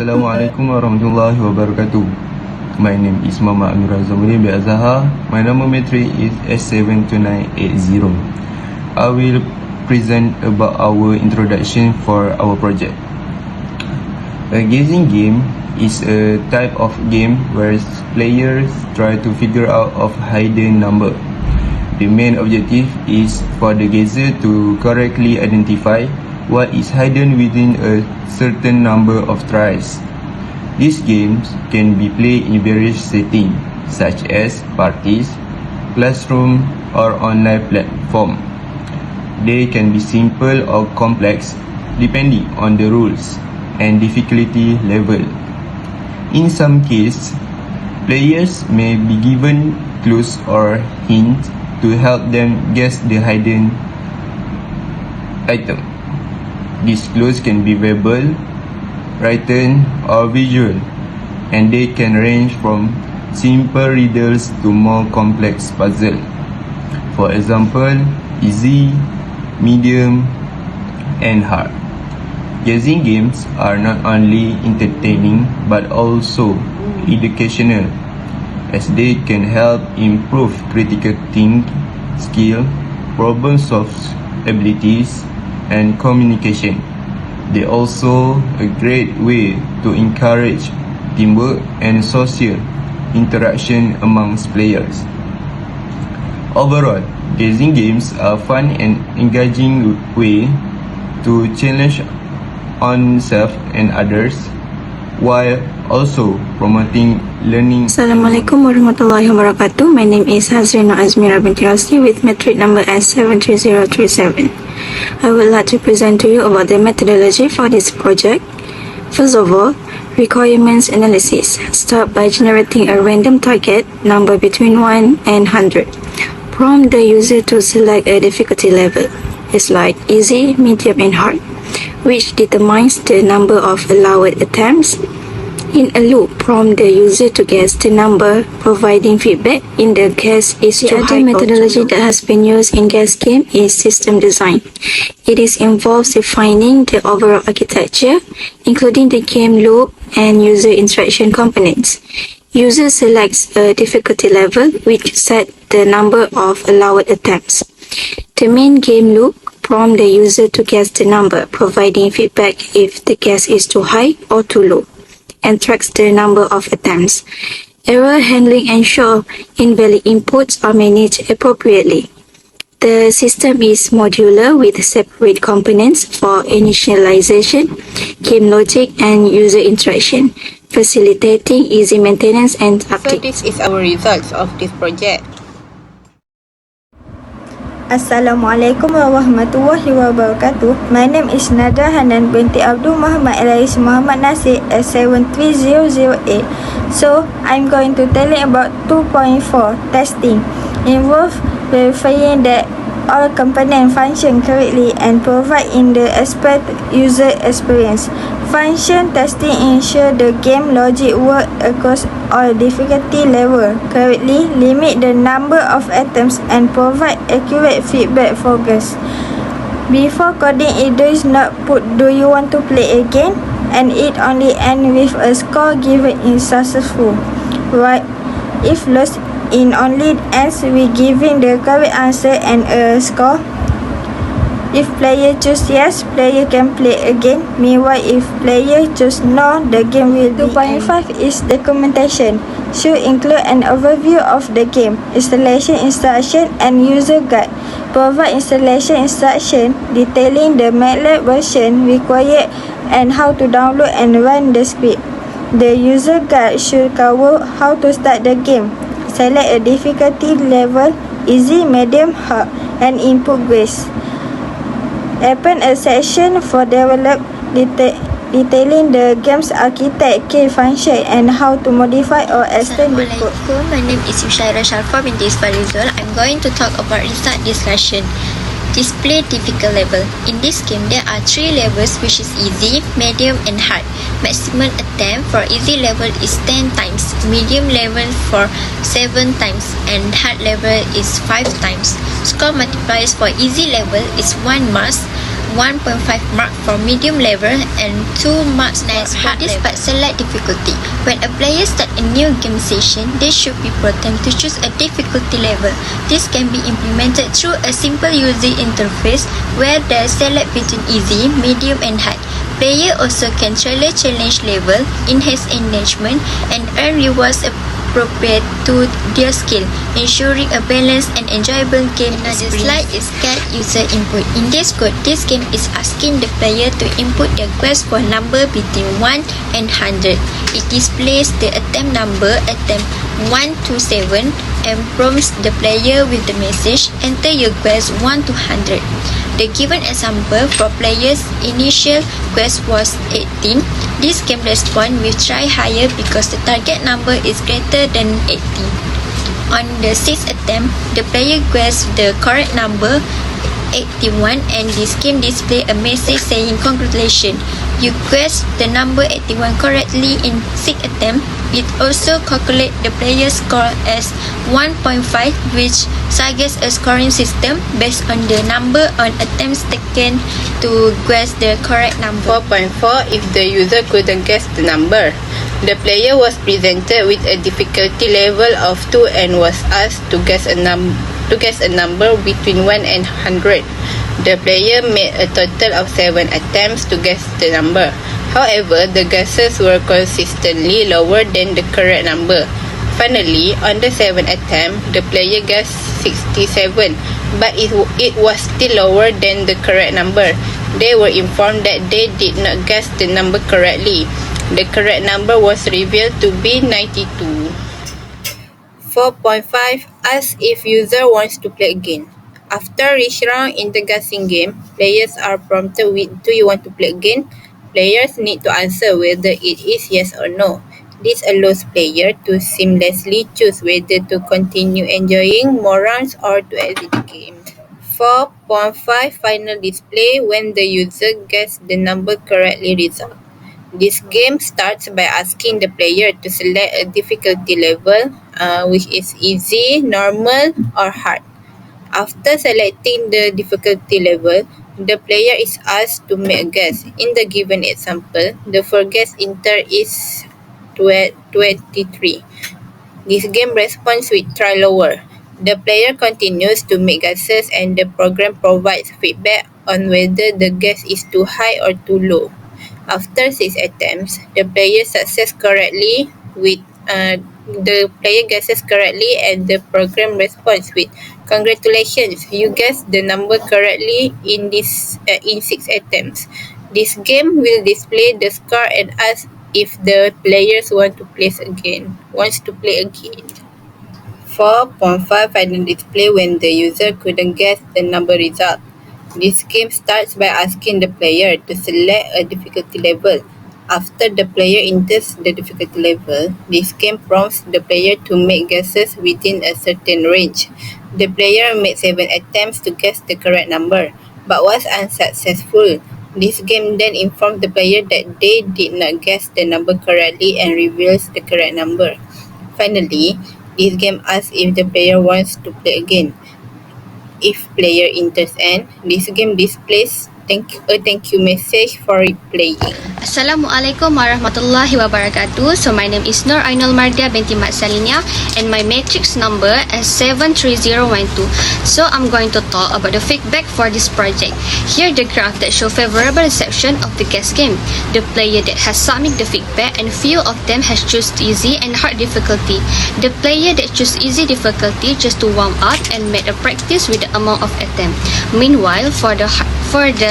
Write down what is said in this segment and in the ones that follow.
Assalamualaikum warahmatullahi wabarakatuh. My name is Mama Amira Zamuri Biazaha. My number matric is S72980. I will present about our introduction for our project. A guessing game is a type of game where players try to figure out of hidden number. The main objective is for the guesser to correctly identify what is hidden within a certain number of tries. These games can be played in various settings such as parties, classroom, or online platform. They can be simple or complex depending on the rules and difficulty level. In some cases, players may be given clues or hints to help them guess the hidden item. These clues can be verbal, written, or visual, and they can range from simple riddles to more complex puzzles. For example, easy, medium, and hard. Guessing games are not only entertaining but also educational, as they can help improve critical thinking skill, problem-solving abilities, and communication. They also a great way to encourage teamwork and social interaction amongst players. Overall, guessing games are fun and engaging way to challenge oneself and others, while also promoting learning. Assalamualaikum warahmatullahi wabarakatuh. My name is Hazrina Azmira binti Rasli with metric number S73037. I would like to present to you about the methodology for this project. First of all, requirements analysis. Start by generating a random target number between 1 and 100. Prompt the user to select a difficulty level. It's like easy, medium, and hard, which determines the number of allowed attempts. In a loop, prompt the user to guess the number, providing feedback in the guess is too high. The methodology that has been used in guess game is system design. It involves defining the overall architecture, including the game loop and user interaction components. User selects a difficulty level, which set the number of allowed attempts. The main game loop prompt the user to guess the number, providing feedback if the guess is too high or too low, and tracks the number of attempts. Error handling ensures invalid inputs are managed appropriately. The system is modular with separate components for initialization, game logic, and user interaction, facilitating easy maintenance and update. So this is our results of this project. Assalamualaikum warahmatullahi wabarakatuh. My name is Nadra Hanan binti Abdul Muhammad Elais Muhammad Nasir S73008. So, I'm going to tell you about 2.4 testing. Involve verifying that all components function correctly and provide in the expert user experience. Function testing ensure the game logic work across all difficulty level correctly, limit the number of attempts, and provide accurate feedback for guests. Before coding, it does not put "Do you want to play again?" and it only ends with a score given is successful. Right? If lost, it only ends with giving the correct answer and a score. If player choose yes, player can play again. Meanwhile, if player choose no, the game will be 2.5 is documentation. Should include an overview of the game, installation instruction, and user guide. Provide installation instruction detailing the MATLAB version required and how to download and run the script. The user guide should cover how to start the game. Select a difficulty level, easy, medium, hard, and input grades. Open a section for develop detailing the game's architect, key function, and how to modify or extend the code. Assalamualaikum. My name is Yushaira Sharfa binti Isfalizul. I'm going to talk about restart discussion. Display difficult level. In this game, there are 3 levels, which is easy, medium, and hard. Maximum attempt for easy level is 10 times, medium level for 7 times, and hard level is 5 times. Score multipliers for easy level is 1 mark, 1.5 mark for medium level and 2 marks for hard level. But select difficulty. When a player starts a new game session, they should be programmed to choose a difficulty level. This can be implemented through a simple user interface where they select between easy, medium and hard. Player also can challenge level, enhance engagement and earn rewards appropriate to their skill, ensuring a balanced and enjoyable game experience. Another slide is guide user input. In this code, this game is asking the player to input their quest for number between 1 and 100. It displays the attempt number, attempt 1 to 7, and prompts the player with the message, enter your quest 1 to 100. The given example for player's initial quest was 18. This game response will try higher because the target number is greater than 80. On the 6th attempt, the player guessed the correct number 81 and this game display a message saying congratulations, you guessed the number 81 correctly in 6th attempt. It also calculates the player's score as 1.5, which suggests a scoring system based on the number of attempts taken to guess the correct number. 4.4 if the user couldn't guess the number. The player was presented with a difficulty level of 2 and was asked to guess a number between 1 and 100. The player made a total of 7 attempts to guess the number. However, the guesses were consistently lower than the correct number. Finally, on the 7th attempt, the player guessed 67, but it was still lower than the correct number. They were informed that they did not guess the number correctly. The correct number was revealed to be 92. 4.5 Ask if user wants to play again. After each round in the guessing game, players are prompted with "Do you want to play again?" Players need to answer whether it is yes or no. This allows players to seamlessly choose whether to continue enjoying more rounds or to exit the game. 4.5 Final display when the user gets the number correctly result. This game starts by asking the player to select a difficulty level, which is easy, normal or hard. After selecting the difficulty level, the player is asked to make a guess. In the given example, the first guess entered is 23. This game responds with try lower. The player continues to make guesses and the program provides feedback on whether the guess is too high or too low. After 6 attempts, the player guesses correctly and the program responds with congratulations, you guessed the number correctly in 6 attempts. This game will display the score and ask if the players wants to play again. 4.5 Final display when the user couldn't guess the number result. This game starts by asking the player to select a difficulty level. After the player enters the difficulty level, this game prompts the player to make guesses within a certain range. The player made 7 attempts to guess the correct number, but was unsuccessful. This game then informs the player that they did not guess the number correctly and reveals the correct number. Finally, this game asks if the player wants to play again. If player enters and this game displays a thank you message for replaying. Assalamualaikum warahmatullahi wabarakatuh. So my name is Nur Ainul Mardia binti Mat Salinia and my matrix number is 73012. So I'm going to talk about the feedback for this project. Here the graph that show favorable reception of the guess game. The player that has submitted the feedback and few of them has choose easy and hard difficulty. The player that choose easy difficulty just to warm up and made a practice with the amount of attempt. Meanwhile, for the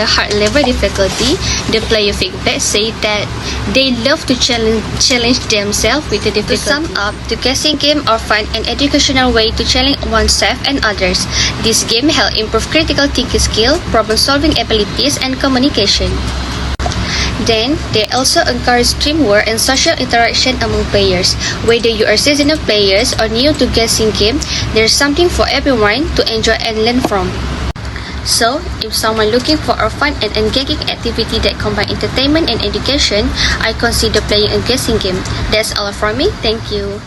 hard level difficulty, the player feedback say that they love to challenge themselves with the difficulty. To sum up, the guessing game are fun and educational way to challenge oneself and others. This game help improve critical thinking skill, problem solving abilities and communication. Then, they also encourage teamwork and social interaction among players. Whether you are seasoned players or new to guessing game, there's something for everyone to enjoy and learn from. So, if someone looking for a fun and engaging activity that combine entertainment and education, I consider playing a guessing game. That's all from me. Thank you.